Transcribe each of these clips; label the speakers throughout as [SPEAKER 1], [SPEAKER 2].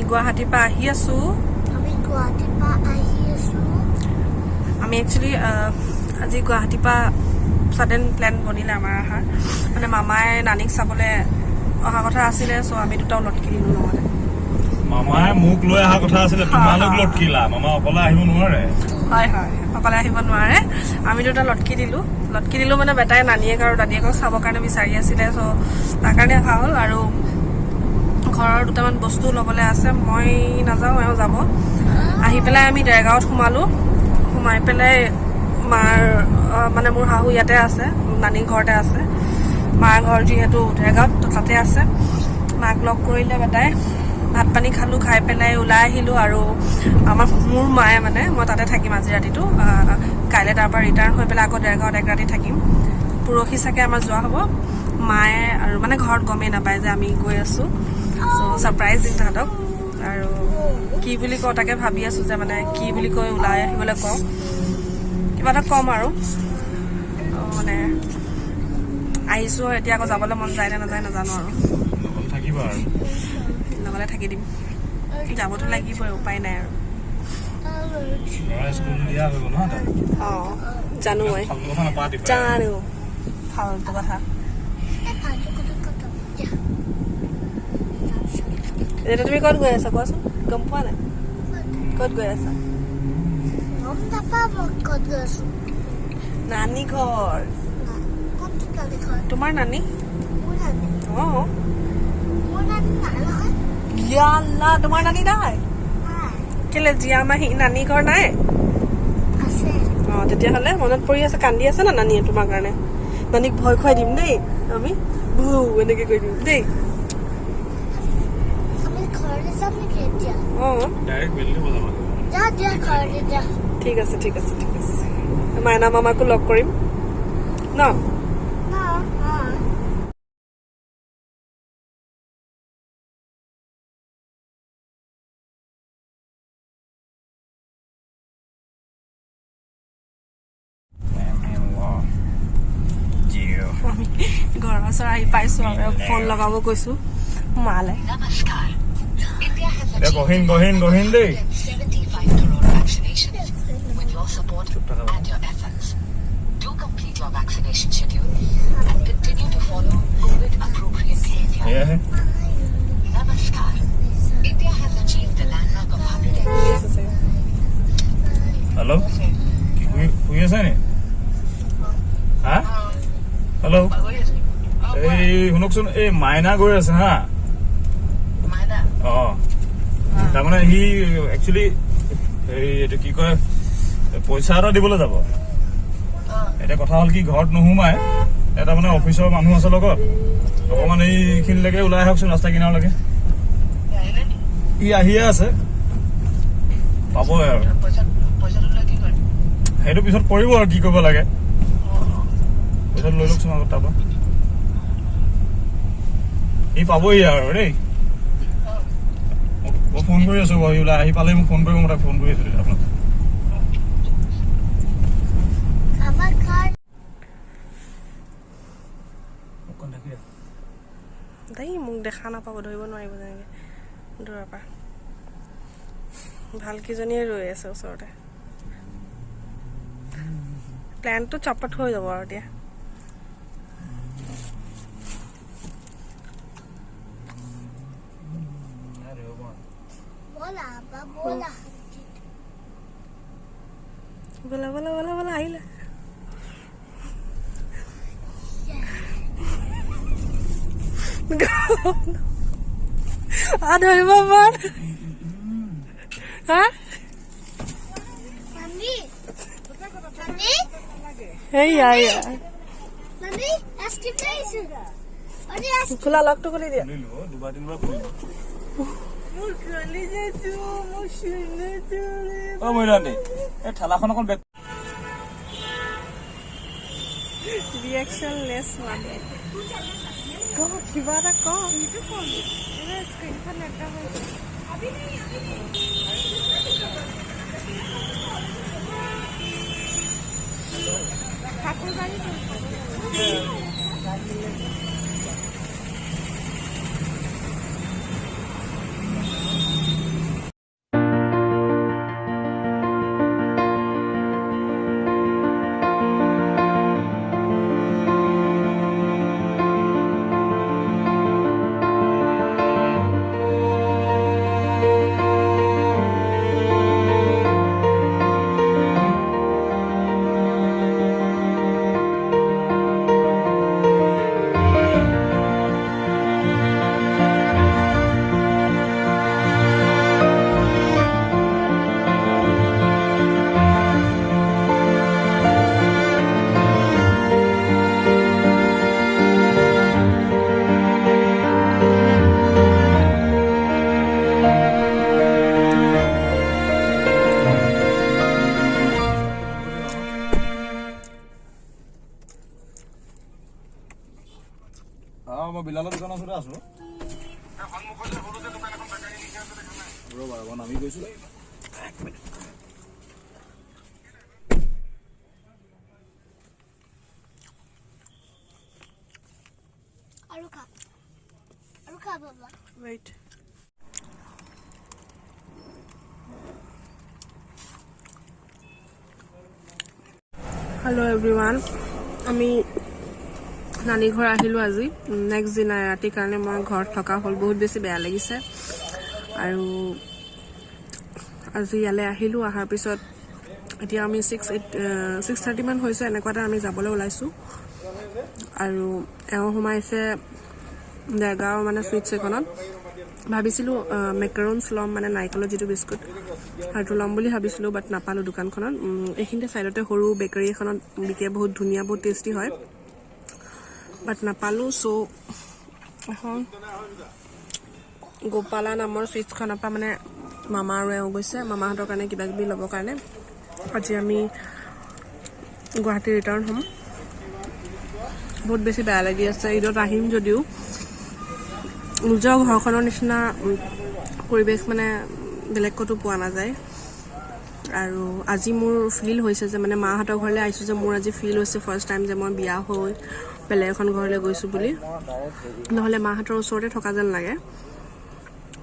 [SPEAKER 1] গুৱাহাটীৰ পৰা আহি আছো আমি একচুৱেলি আজি গুৱাহাটীৰ পৰা সাডেন প্ল্যান বনিলে আমাৰ আহাৰ মানে মামাই নানিক চাবলৈ অহা কথা আছিলে সো আমি দুটাও লটকি দিলো নহলে
[SPEAKER 2] মামাই মোক লৈ অহা কথা আছিলে তোমালোক লটকিলা মামা অকলে আহিব নোৱাৰে
[SPEAKER 1] হয় হয় অকলে আহিব নোৱাৰে আমি দুটা লটকি দিলো মানে বেটাই নানিয়েক আৰু দাদিয়েকক চাবৰ কাৰণে বিচাৰি আছিলে সো তাৰ কাৰণে অহা হ'ল আৰু ঘৰৰ দুটামান বস্তু ল'বলৈ আছে মই নাযাওঁ এওঁ যাব আহি পেলাই আমি দেৰগাঁৱত সোমাই পেলাই মাৰ মানে মোৰ শাহু ইয়াতে আছে নানি ঘৰতে আছে মাৰ ঘৰ যিহেতু দেৰগাঁৱত তাতে আছে মাক লগ কৰিলে বেটাই ভাত পানী খালোঁ খাই পেলাই ওলাই আহিলোঁ আৰু মোৰ মায়ে মানে মই তাতে থাকিম আজি ৰাতিটো কাইলৈ তাৰ পৰা ৰিটাৰ্ণ হৈ পেলাই আকৌ দেৰগাঁৱত এক ৰাতি থাকিম পৰহি চাগে আমাৰ যোৱা হ'ব মায়ে আৰু মানে ঘৰত গমেই নাপায় যে আমি গৈ আছোঁ চ' ছাৰপ্ৰাইজ দিম তাহাঁতক আৰু কি বুলি কওঁ তাকে ভাবি আছোঁ যে মানে কি বুলি কৈ ওলাই আহিবলৈ কওঁ কিবা এটা ক'ম আৰু মানে আহিছোঁ এতিয়া আকৌ যাবলৈ মন যায় নে নাযায় নাজানো আৰু
[SPEAKER 2] থাকিবা আৰু
[SPEAKER 1] লগতে থাকি দিম যাবতো লাগিবই উপায় নাই আৰু অঁ জানো মই জানো ফাল্টু কথা এতিয়া তুমি ক'ত গৈ আছা কোৱাচোন গম পোৱা নাই ক'ত গৈ আছা নানী ঘৰ তোমাৰ নানী অঁ ইয়াল্লা তোমাৰ নানী নাই কেলে জীয়া মাহী নানী ঘৰ নাই অঁ তেতিয়াহ'লে মনত পৰি আছে কান্দি আছে না নানীয়ে তোমাৰ কাৰণে নানীক ভয় খুৱাই দিম দেই আমি ভৌ এনেকে কৈ দিম দেই অঁ ঠিক আছে মাইনা মামাকো লগ কৰিম ন ঘৰৰ ওচৰ আহি পাইছো আৰু ফোন লগাব কৈছো মালে
[SPEAKER 2] গহিন দেই হেল্ল' শুই আছে নি হা হেল্ল' এই শুনকচোন এই মাইনা গৈ আছে হা অঁ তাৰমানে সি একচুৱেলি এই এইটো কি কয় পইচা এটা দিবলৈ যাব এতিয়া কথা হ'ল কি ঘৰত নোসোমাই এটা মানে অফিচৰ মানুহ আছে লগত অকণমান এইখিনিলৈকে ওলাই আহকচোন ৰাস্তা কিনাৰলৈকে ই আহিয়ে আছে পাবই আৰু সেইটো পিছত কৰিব আৰু কি কৰিব লাগে পইচাটো লৈ লওকচোন আগত তাৰপৰা সি পাবহি আৰু দেই মই ফোন কৰি আছো বাৰু ওলাই আহি পালে মোক ফোন কৰিব মই তাক ফোন কৰি আছো আপোনাক
[SPEAKER 1] দেই মোক দেখা নাপাব ধৰিব নোৱাৰিব যেনেকৈ দূৰৰ পৰা ভালকেইজনীয়ে ৰৈ আছে ওচৰতে প্লেনটো চপট হৈ যাব আৰু এতিয়া বলা বলা বলা বলা আহিলে ধৰিব পাৰ হা খোলা লকটো খুলি দিয়া
[SPEAKER 2] ঠেলাখন অকণ
[SPEAKER 1] ৰিয়েকশ্যন লেছ মানে কিবা এটা কম স্ক্ৰীনখন এটা হৈছে ঠাকুৰ বাৰী
[SPEAKER 2] আছো ৰ'বা ৰ'বা নামি গৈছো এক মিনিট
[SPEAKER 3] আৰু খা বাবা
[SPEAKER 1] ৱেইট হেল্ল' এভৰিৱান আমি নানী ঘৰ আহিলোঁ আজি নেক্সট দিনা ৰাতিৰ কাৰণে মই ঘৰত থকা হ'ল বহুত বেছি বেয়া লাগিছে আৰু আজি ইয়ালৈ আহিলোঁ অহাৰ পিছত এতিয়া আমি 6:30 মান হৈছে এনেকুৱাতে আমি যাবলৈ ওলাইছোঁ আৰু এওঁ সোমাইছে দেৰগাঁও মানে চুইটছ এখনত ভাবিছিলোঁ মেকাৰনছ ল'ম মানে নাৰিকলৰ যিটো বিস্কুট সেইটো ল'ম বুলি ভাবিছিলোঁ বাট নাপালোঁ দোকানখনত এইখিনিতে ছাইডতে সৰু বেকাৰী এখনত বিকে বহুত ধুনীয়া বহুত টেষ্টি হয় বাট নাপালোঁ চ' এখন গোপালা নামৰ চুইটছখনৰ পৰা মানে মামা আৰু এওঁ গৈছে মামাহঁতৰ কাৰণে কিবা কিবি ল'বৰ কাৰণে আজি আমি গুৱাহাটী ৰিটাৰ্ণ হ'ম বহুত বেছি বেয়া লাগি আছে ঈদত আহিম যদিও নিজৰ ঘৰখনৰ নিচিনা পৰিৱেশ মানে বেলেগ ক'তো পোৱা নাযায় আৰু আজি মোৰ ফিল হৈছে যে মানে মাহঁতৰ ঘৰলৈ আহিছোঁ যে মোৰ আজি ফিল হৈছে ফাৰ্ষ্ট টাইম যে মই বিয়া হৈ বেলেগ এখন ঘৰলৈ গৈছোঁ বুলি নহ'লে মাহঁতৰ ওচৰতে থকা যেন লাগে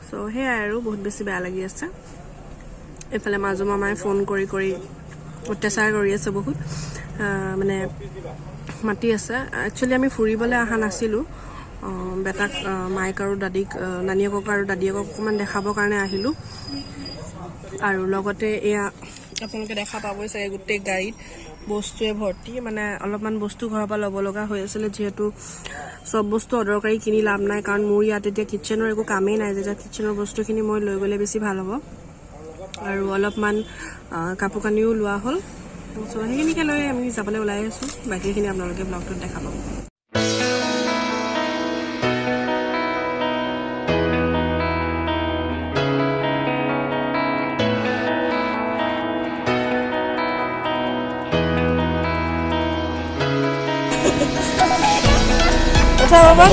[SPEAKER 1] চ' সেয়াই আৰু বহুত বেছি বেয়া লাগি আছে এইফালে মাজু মামাই ফোন কৰি কৰি অত্যাচাৰ কৰি আছে বহুত মানে মাতি আছে একচুৱেলি আমি ফুৰিবলৈ অহা নাছিলোঁ বেটাক মাইক আৰু দাদীক নানীয়েকক আৰু দাদীয়েকক অকণমান দেখাবৰ কাৰণে আহিলোঁ আৰু লগতে এয়া আপোনালোকে দেখা পাবই চাগে গোটেই গাড়ীত বস্তুৱে ভৰ্তি মানে অলপমান বস্তু ঘৰৰ পৰা ল'ব লগা হৈ আছিলে যিহেতু চব বস্তু অদৰকাৰী কিনি লাভ নাই কাৰণ মোৰ ইয়াত এতিয়া কিটচেনৰ একো কামেই নাই যেতিয়া কিটচেনৰ বস্তুখিনি মই লৈ গ'লে বেছি ভাল হ'ব আৰু অলপমান কাপোৰ কানিও লোৱা হ'ল চ' সেইখিনিকে লৈ আমি যাবলৈ ওলাই আছোঁ বাকীখিনি আপোনালোকে ব্লগটোত দেখা পাব বাবা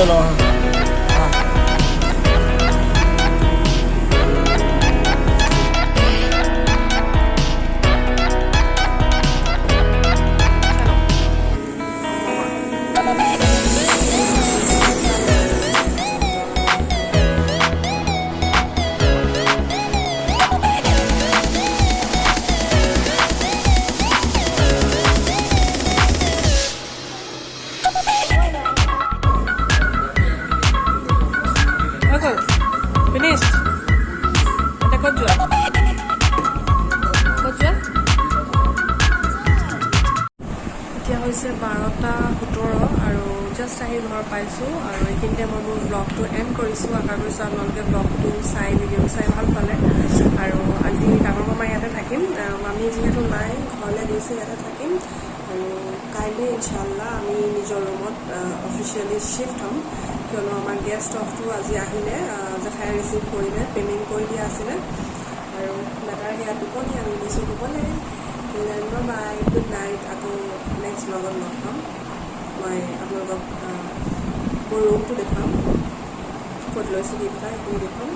[SPEAKER 1] ফিনিছ এটা ক'ত যোৱা এতিয়া হৈছে 12:17 আৰু জাষ্ট আহি ঘৰ পাইছোঁ আৰু এইখিনিতে মই মোৰ ব্লগটো এণ্ড কৰিছোঁ আশা কৰিছোঁ আপোনালোকে ব্লগটো চাই ভিডিঅ'টো চাই ভাল পালে আৰু আজি ডাঙৰ মামা ইয়াতে থাকিম মামী যিহেতু নাই ঘৰলৈ গৈছে ইয়াতে থাকিম আৰু কাইলৈ ইনশাল্লাহ আমি নিজৰ ৰুমত অফিচিয়েলি শ্বিফ্ট হ'ম কিয়নো আমাৰ গেষ্ট অফটো আজি আহিলে জেঠাই ৰিচিভ কৰিলে পে'মেণ্ট কৰি দিয়া আছিলে আৰু বেটাৰ সেয়া টোপনি আমি দিছোঁ টোপনি বাই গুড নাইট আকৌ নেক্সট ব্লগত লগ পাম মই আপোনালোকক মোৰ ৰুমটো দেখুৱাম ক'ত লৈছোঁ কি কথা সেইখিনি দেখুৱাম